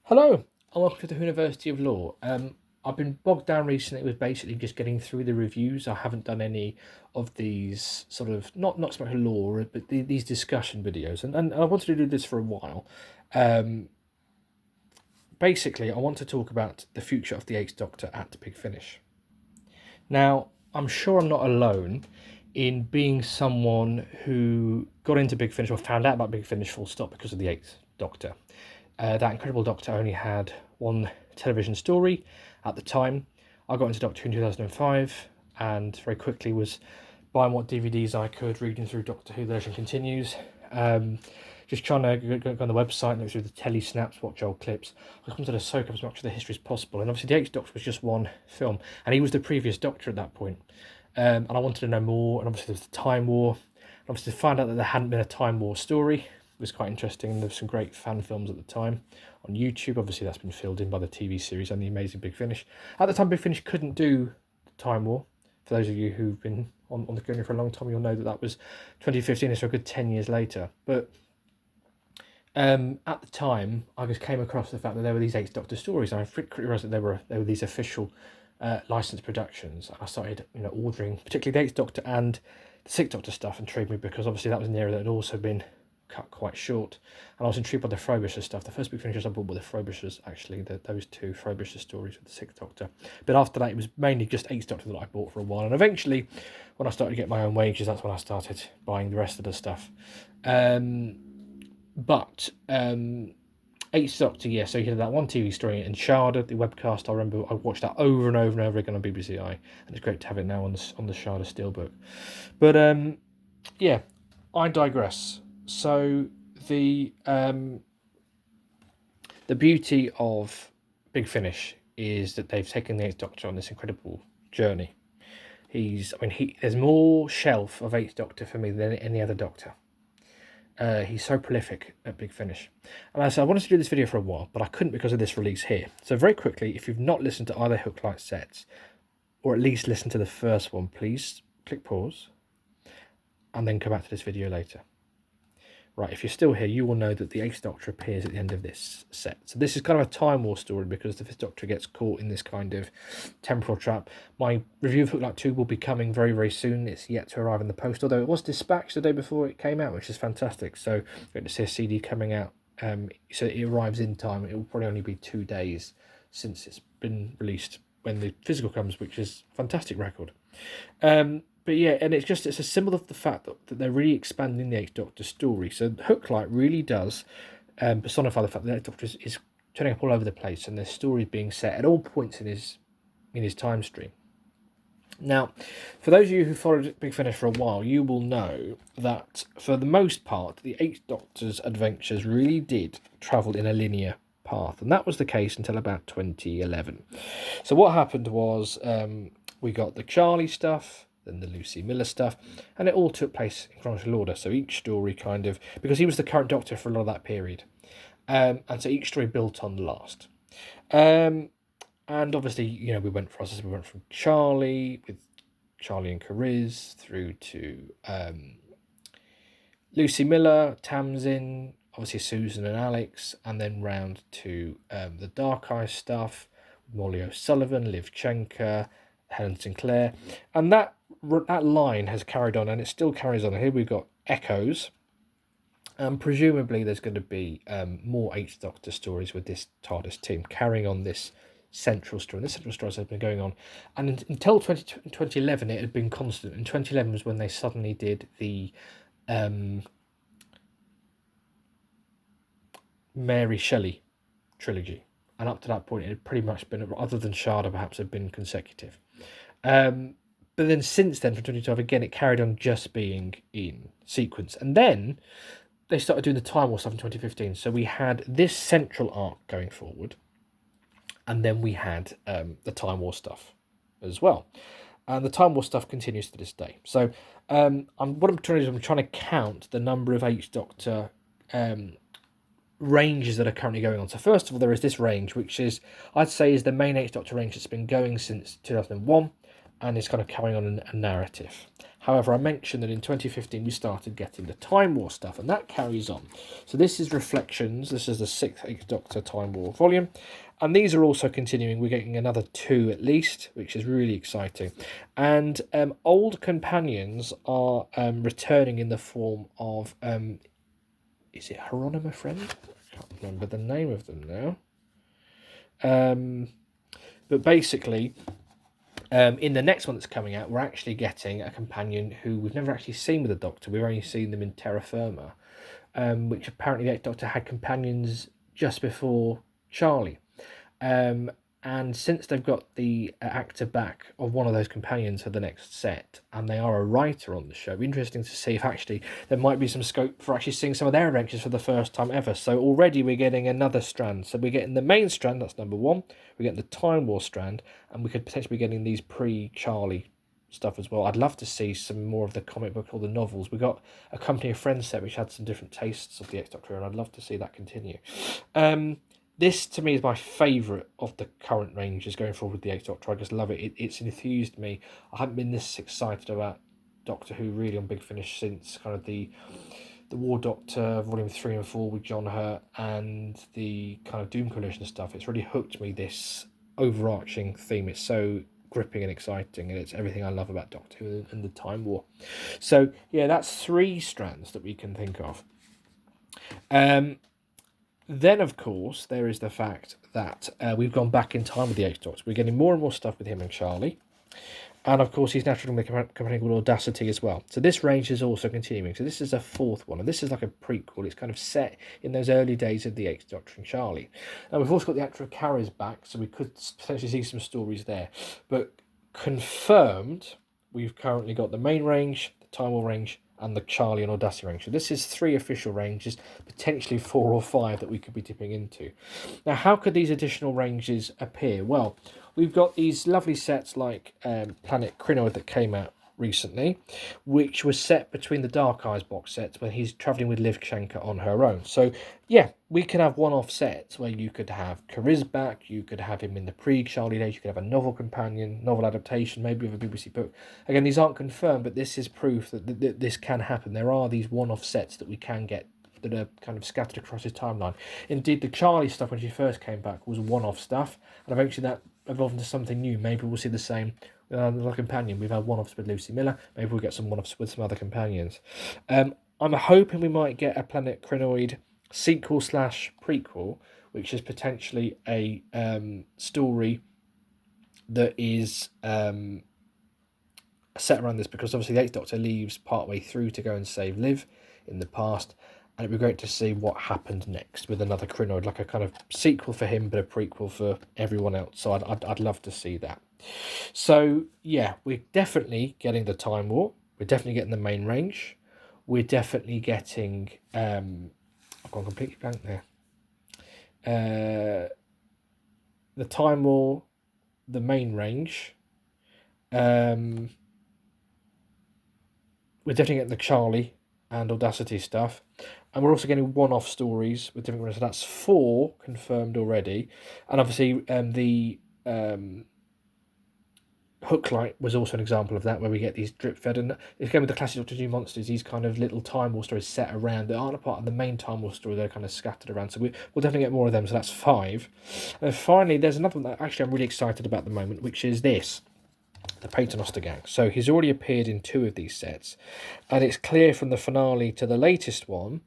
Hello, and welcome to the University of Law. I've been bogged down recently with basically just getting through the reviews. I haven't done any of these sort of not so much law, but these discussion videos, and I wanted to do this for a while. Um, Basically, I want to talk about the future of the Eighth Doctor at Big Finish. Now, I'm sure I'm not alone in being someone who got into Big Finish or found out about Big Finish full stop because of the Eighth Doctor. That incredible Doctor only had one television story at the time. I got into Doctor Who in 2005 and very quickly was buying what DVDs I could, reading through Doctor Who The Legend Continues, just trying to go on the website and look through the telly snaps, watch old clips. I wanted to soak up as much of the history as possible. And obviously the Eighth Doctor was just one film, and he was the previous Doctor at that point. And I wanted to know more, and obviously there was the Time War. And obviously to find out that there hadn't been a Time War story was quite interesting, and there were some great fan films at the time on YouTube. Obviously that's been filled in by the TV series and the Amazing Big Finish. At the time, Big Finish couldn't do Time War. For those of you who've been on the journey for a long time, you'll know that was 2015, so a good 10 years later. But at the time, I just came across the fact that there were these Eighth Doctor stories, and I quickly realised that there were these official licensed productions. I started, ordering particularly the Eighth Doctor and the Sixth Doctor stuff. Intrigued me because obviously that was an era that had also been cut quite short, and I was intrigued by the Frobisher stuff. The first Big Finishers I bought were the Frobishers, actually, those two Frobisher stories with the Sixth Doctor. But after that, it was mainly just Eighth Doctor that I bought for a while, and eventually, when I started to get my own wages, that's when I started buying the rest of the stuff. But Eighth Doctor, yeah, so he had that one TV story in Sharda, the webcast. I remember I watched that over and over and over again on BBC I, and it's great to have it now on the Sharda Steelbook. But yeah, I digress. So the beauty of Big Finish is that they've taken the Eighth Doctor on this incredible journey. There's more shelf of Eighth Doctor for me than any other Doctor. He's so prolific at Big Finish. And as I said, I wanted to do this video for a while, but I couldn't because of this release here. So very quickly, if you've not listened to either Hook Light sets, or at least listen to the first one, please click pause and then come back to this video later. Right, if you're still here, you will know that the Eighth Doctor appears at the end of this set. So this is kind of a Time War story because the Fifth Doctor gets caught in this kind of temporal trap. My review of Hook Light 2 will be coming very, very soon. It's yet to arrive in the post, although it was dispatched the day before it came out, which is fantastic. So great to see a CD coming out. So it arrives in time. It will probably only be 2 days since it's been released when the physical comes, which is a fantastic record. But yeah, and it's a symbol of the fact that they're really expanding the Eighth Doctor story. So Hook Light really does personify the fact that the Eighth Doctor is turning up all over the place, and the story is being set at all points in his time stream. Now, for those of you who followed Big Finish for a while, you will know that for the most part, the Eighth Doctor's adventures really did travel in a linear path, and that was the case until about 2011. So what happened was we got the Charlie stuff, then the Lucy Miller stuff, and it all took place in chronological order. So each story kind of, because he was the current Doctor for a lot of that period, and so each story built on the last. And obviously, we went from Charlie with Charlie and Cariz through to Lucy Miller, Tamsin, obviously Susan and Alex, and then round to the Dark Eye stuff, Molly O'Sullivan, Liv Chenka, Helen Sinclair, and that line has carried on, and it still carries on. Here we've got Echoes, and presumably there's going to be more Eighth Doctor stories with this TARDIS team carrying on this central story. This central story has been going on, and until 2011 it had been constant. And 2011 was when they suddenly did the Mary Shelley trilogy, and up to that point it had pretty much been, other than Sharda perhaps, had been consecutive. But then since then, from 2012, again, it carried on just being in sequence. And then they started doing the Time War stuff in 2015. So we had this central arc going forward, and then we had the Time War stuff as well. And the Time War stuff continues to this day. So I'm trying to count the number of Eighth Doctor ranges that are currently going on. So first of all, there is this range, which is, I'd say, is the main Eighth Doctor range that's been going since 2001. and is kind of carrying on a narrative. However, I mentioned that in 2015 we started getting the Time War stuff, and that carries on. So this is Reflections. This is the 6th Eighth Doctor Time War volume, and these are also continuing. We're getting another 2 at least, which is really exciting. And old companions are returning in the form of, is it Hieronyma Friend? I can't remember the name of them now. But basically, in the next one that's coming out, we're actually getting a companion who we've never actually seen with the Doctor. We've only seen them in Terra Firma, which apparently the Eighth Doctor had companions just before Charlie. And since they've got the actor back of one of those companions for the next set, and they are a writer on the show, it'd be interesting to see if actually there might be some scope for actually seeing some of their adventures for the first time ever. So already we're getting another strand. So we're getting the main strand, that's number 1. We're getting the Time War strand, and we could potentially be getting these pre-Charlie stuff as well. I'd love to see some more of the comic book or the novels. We got a Company of Friends set which had some different tastes of the X-Doctor, and I'd love to see that continue. This, to me, is my favourite of the current ranges going forward with the Eighth Doctor. I just love it. It's enthused me. I haven't been this excited about Doctor Who really on Big Finish since kind of the War Doctor Volume 3 and 4 with John Hurt and the kind of Doom Coalition stuff. It's really hooked me, this overarching theme. It's so gripping and exciting, and it's everything I love about Doctor Who and the Time War. So, yeah, that's 3 strands that we can think of. Then, of course, there is the fact that we've gone back in time with the Eighth Doctor. We're getting more and more stuff with him and Charlie. And, of course, he's naturally making a company called Audacity as well. So this range is also continuing. So this is a 4th one. And this is like a prequel. It's kind of set in those early days of the Eighth Doctor and Charlie. And we've also got the actor of Kara's back, so we could potentially see some stories there. But confirmed, we've currently got the main range, the Time War range, and the Charlie and Audacity range. So this is 3 official ranges, potentially 4 or 5 that we could be dipping into. Now, how could these additional ranges appear? Well, we've got these lovely sets like Planet Crinoid that came out recently, which was set between the Dark Eyes box sets when he's travelling with Liv Shenker on her own. So, yeah, we could have one-off sets where you could have Kariz back, you could have him in the pre-Charlie days, you could have a novel companion, novel adaptation, maybe of a BBC book. Again, these aren't confirmed, but this is proof that this can happen. There are these one-off sets that we can get that are kind of scattered across his timeline. Indeed, the Charlie stuff when she first came back was one-off stuff, and eventually that evolved into something new. Maybe we'll see the same with another companion. We've had one-offs with Lucy Miller. Maybe we'll get some one-offs with some other companions. I'm hoping we might get a Planet Crinoid sequel / prequel, which is potentially a story that is set around this, because obviously the Eighth Doctor leaves partway through to go and save Liv in the past, and it'd be great to see what happened next with another Crinoid, like a kind of sequel for him but a prequel for everyone else. So I'd love to see that. So yeah, we're definitely getting the Time War, we're definitely getting the main range, we're definitely getting I've gone completely blank there. The Time War, the main range. We're definitely getting the Charlie and Audacity stuff. And we're also getting one-off stories with different ones. So that's 4 confirmed already. And obviously the Hooklight was also an example of that, where we get these drip-fed. And again, with the classic Doctor Who monsters, these kind of little Time War stories set around that aren't a part of the main Time War story. They're kind of scattered around. So we'll definitely get more of them. So that's 5. And finally, there's another one that actually I'm really excited about at the moment, which is this. The Paternoster Gang. So he's already appeared in 2 of these sets, and it's clear from the finale to the latest one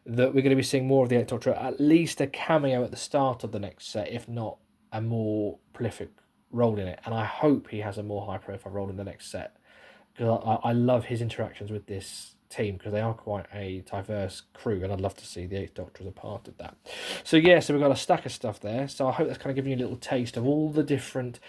that we're going to be seeing more of the Eighth Doctor, at least a cameo at the start of the next set, if not a more prolific role in it. And I hope he has a more high-profile role in the next set, because I love his interactions with this team, because they are quite a diverse crew, and I'd love to see the Eighth Doctor as a part of that. So yeah, so we've got a stack of stuff there. So I hope that's kind of giving you a little taste of all the different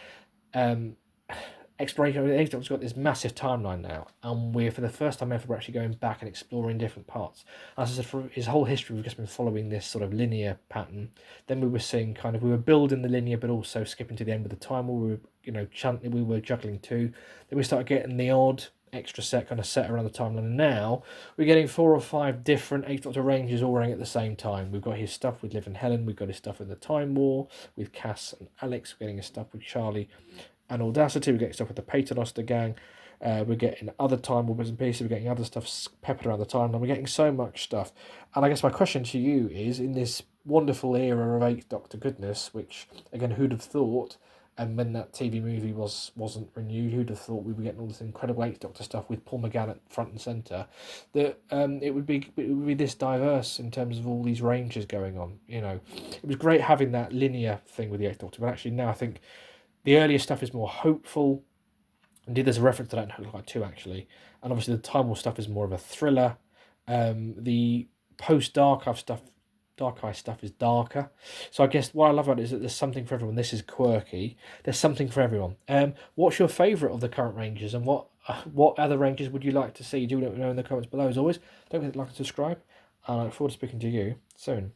exploration. The Eighth Doctor's got this massive timeline now, and we're, for the first time ever, we're actually going back and exploring different parts. As I said, for his whole history, we've just been following this sort of linear pattern. Then we were seeing we were building the linear, but also skipping to the end of the time where we were, we were juggling 2. Then we started getting the odd extra set kind of set around the timeline, and now we're getting 4 or 5 different Eighth Doctor ranges all running at the same time. We've got his stuff with Liv and Helen, we've got his stuff with the Time War with Cass and Alex, we're getting his stuff with Charlie and Audacity. We're getting stuff with the Paternoster gang. We're getting other Time War bits and pieces. We're getting other stuff peppered around the timeline. We're getting so much stuff. And I guess my question to you is, in this wonderful era of Eighth Doctor goodness, which, again, who'd have thought, and when that TV movie wasn't renewed, who'd have thought we were getting all this incredible Eighth Doctor stuff with Paul McGann at front and centre, that it would be this diverse in terms of all these ranges going on. You know, it was great having that linear thing with the Eighth Doctor, but actually now I think the earlier stuff is more hopeful. Indeed, there's a reference to that in Hook 2, actually. And obviously the Time War stuff is more of a thriller. The Dark Eye stuff is darker. So I guess what I love about it is that there's something for everyone. This is quirky. There's something for everyone. What's your favourite of the current ranges, and what other ranges would you like to see? Do let me know in the comments below. As always, don't forget to like and subscribe. And I look forward to speaking to you soon.